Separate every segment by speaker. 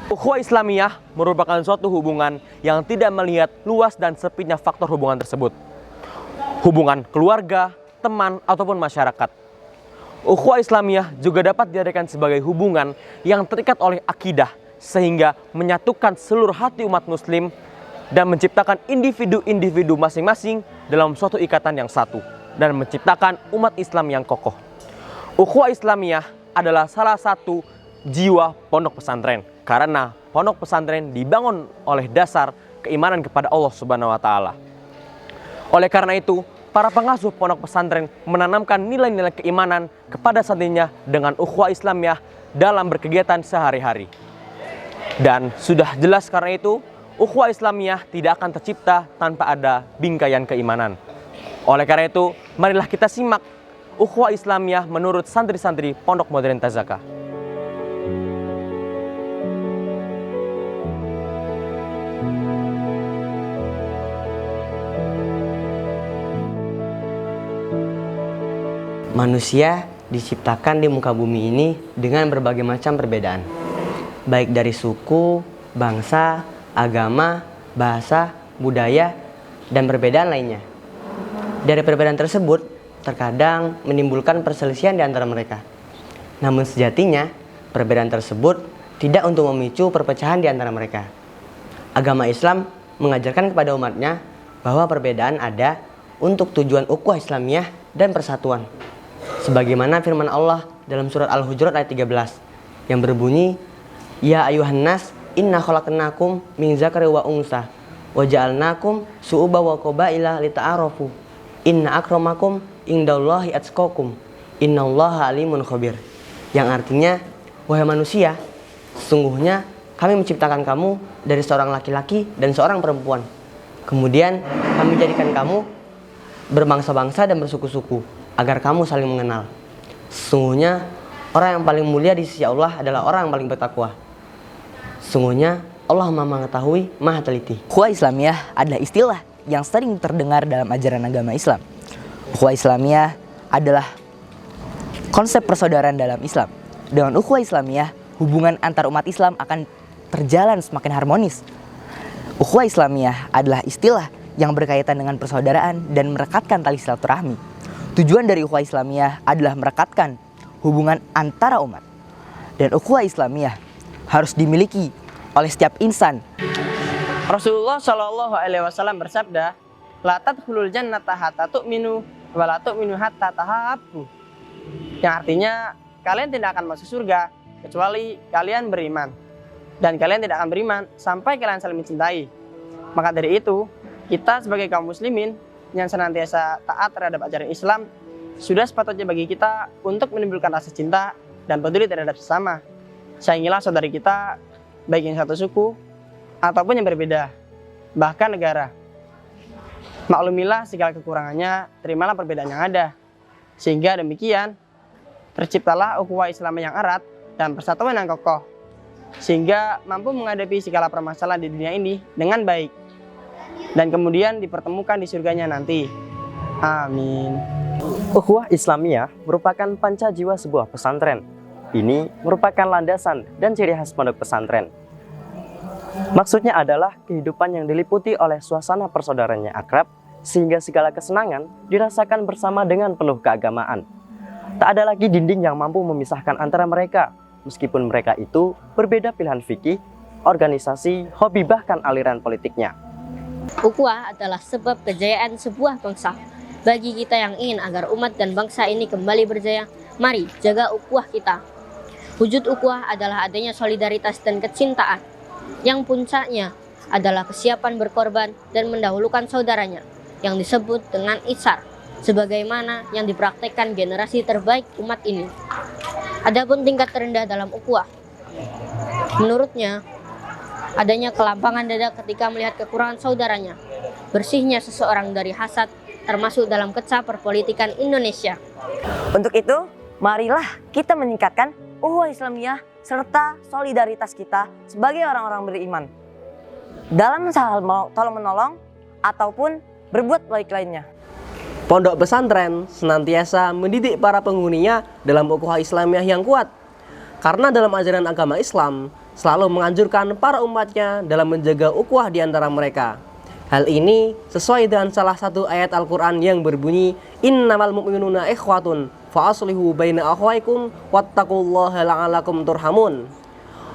Speaker 1: Ukhuwah Islamiyah merupakan suatu hubungan yang tidak melihat luas dan sepinya faktor hubungan tersebut. Hubungan keluarga, teman, ataupun masyarakat. Ukhuwah Islamiyah juga dapat diartikan sebagai hubungan yang terikat oleh akidah sehingga menyatukan seluruh hati umat muslim dan menciptakan individu-individu masing-masing dalam suatu ikatan yang satu dan menciptakan umat Islam yang kokoh. Ukhuwah Islamiyah adalah salah satu jiwa pondok pesantren karena pondok pesantren dibangun oleh dasar keimanan kepada Allah Subhanahu wa taala. Oleh karena itu, para pengasuh pondok pesantren menanamkan nilai-nilai keimanan kepada santrinya dengan ukhuwah Islamiyah dalam berkegiatan sehari-hari. Dan sudah jelas karena itu, ukhuwah Islamiyah tidak akan tercipta tanpa ada bingkaian keimanan. Oleh karena itu, marilah kita simak ukhuwah Islamiyah menurut santri-santri Pondok Modern Tazaka.
Speaker 2: Manusia diciptakan di muka bumi ini dengan berbagai macam perbedaan, baik dari suku, bangsa, agama, bahasa, budaya, dan perbedaan lainnya. Dari perbedaan tersebut, terkadang menimbulkan perselisihan di antara mereka. Namun sejatinya, perbedaan tersebut tidak untuk memicu perpecahan di antara mereka. Agama Islam mengajarkan kepada umatnya bahwa perbedaan ada untuk tujuan ukhuwah Islamiyah dan persatuan. Sebagaimana firman Allah dalam surat Al-Hujurat ayat 13 yang berbunyi, Ya ayuhan nas, inna khalaqnakum min zakari wa unsa wa ja'alnakum su'uba wa qabaila lita'arafu. Inna akramakum indallahi atqakum. Innallaha alimun khabir. Yang artinya, wahai manusia, sesungguhnya kami menciptakan kamu dari seorang laki-laki dan seorang perempuan. Kemudian kami jadikan kamu berbangsa-bangsa dan bersuku-suku agar kamu saling mengenal. Sesungguhnya orang yang paling mulia di sisi Allah adalah orang yang paling bertakwa. Sesungguhnya Allah Maha mengetahui, Maha teliti.
Speaker 3: Ukhuwah Islamiyah adalah istilah yang sering terdengar dalam ajaran agama Islam. Ukhuwah Islamiyah adalah konsep persaudaraan dalam Islam. Dengan ukhuwah Islamiyah, hubungan antar umat Islam akan terjalan semakin harmonis. Ukhuwah Islamiyah adalah istilah yang berkaitan dengan persaudaraan dan merekatkan tali silaturahmi. Tujuan dari ukhuwah Islamiyah adalah merekatkan hubungan antara umat. Dan ukhuwah Islamiyah harus dimiliki oleh setiap insan.
Speaker 4: Rasulullah Shallallahu Alaihi Wasallam bersabda, "La tadkhulul jannata hatta tu'minu wa la tu'minu hatta tahabbu." Yang artinya, kalian tidak akan masuk surga kecuali kalian beriman. Dan kalian tidak akan beriman sampai kalian saling mencintai. Maka dari itu, kita sebagai kaum muslimin yang senantiasa taat terhadap ajaran Islam, sudah sepatutnya bagi kita untuk menimbulkan rasa cinta dan peduli terhadap sesama. Sayangilah saudari kita, baik yang satu suku ataupun yang berbeda, bahkan negara. Maklumilah segala kekurangannya, terimalah perbedaan yang ada. Sehingga demikian, terciptalah ukhuwah Islam yang erat dan persatuan yang kokoh, sehingga mampu menghadapi segala permasalahan di dunia ini dengan baik, dan kemudian dipertemukan di surganya nanti. Amin.
Speaker 1: Ukhuwah Islamiyah merupakan panca jiwa sebuah pesantren. Ini merupakan landasan dan ciri khas pondok pesantren. Maksudnya adalah kehidupan yang diliputi oleh suasana persaudaraan yang akrab, sehingga segala kesenangan dirasakan bersama dengan penuh keagamaan. Tak ada lagi dinding yang mampu memisahkan antara mereka, meskipun mereka itu berbeda pilihan fikih, organisasi, hobi, bahkan aliran politiknya.
Speaker 5: Ukhuwah adalah sebab kejayaan sebuah bangsa. Bagi kita yang ingin agar umat dan bangsa ini kembali berjaya, mari jaga ukhuwah kita. Wujud ukhuwah adalah adanya solidaritas dan kecintaan, yang puncaknya adalah kesiapan berkorban dan mendahulukan saudaranya, yang disebut dengan isar, sebagaimana yang dipraktekkan generasi terbaik umat ini. Adapun tingkat terendah dalam ukhuwah, menurutnya, adanya kelampangan dada ketika melihat kekurangan saudaranya, bersihnya seseorang dari hasad, termasuk dalam kecah perpolitikan Indonesia.
Speaker 6: Untuk itu, marilah kita meningkatkan ukhuwah Islamiyah serta solidaritas kita sebagai orang-orang beriman dalam hal tolong-menolong ataupun berbuat baik lainnya.
Speaker 7: Pondok pesantren senantiasa mendidik para penghuninya dalam ukhuwah Islamiyah yang kuat. Karena dalam ajaran agama Islam, selalu menganjurkan para umatnya dalam menjaga ukhuwah di antara mereka. Hal ini sesuai dengan salah satu ayat Al-Quran yang berbunyi, Innamal mu'minuna ikhwatun fa'aslihu baina akhwaikum wattaqullaha la'alakum turhamun.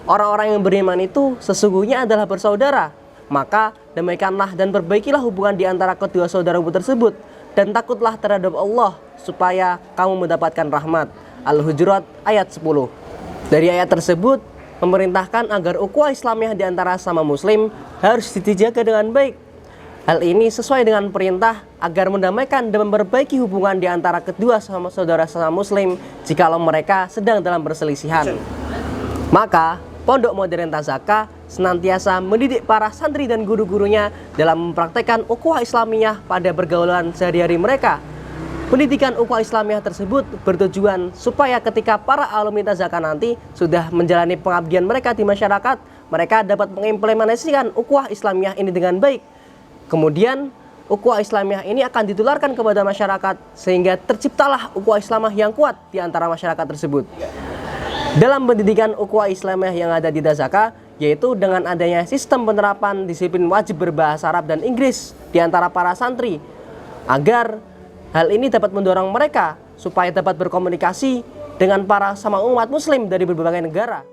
Speaker 7: Orang-orang yang beriman itu sesungguhnya adalah bersaudara, maka damaikanlah dan perbaikilah hubungan di antara kedua saudaramu tersebut, dan takutlah terhadap Allah supaya kamu mendapatkan rahmat. Al-Hujurat ayat 10. Dari ayat tersebut memerintahkan agar ukhuwah Islamiyah di antara sesama muslim harus dijaga dengan baik. Hal ini sesuai dengan perintah agar mendamaikan dan memperbaiki hubungan di antara kedua sama saudara sesama muslim jikalau mereka sedang dalam perselisihan. Maka Pondok Modern Tazaka senantiasa mendidik para santri dan guru-gurunya dalam mempraktekkan ukhuwah Islamiyah pada pergaulan sehari-hari mereka. Pendidikan ukhuwah Islamiyah tersebut bertujuan supaya ketika para alumni Tazaka nanti sudah menjalani pengabdian mereka di masyarakat, mereka dapat mengimplementasikan ukhuwah Islamiyah ini dengan baik. Kemudian ukhuwah Islamiyah ini akan ditularkan kepada masyarakat sehingga terciptalah ukhuwah Islamiyah yang kuat di antara masyarakat tersebut. Dalam pendidikan ukhuwah Islamiyah yang ada di Tazaka, yaitu dengan adanya sistem penerapan disiplin wajib berbahasa Arab dan Inggris di antara para santri, agar hal ini dapat mendorong mereka supaya dapat berkomunikasi dengan para sama umat muslim dari berbagai negara.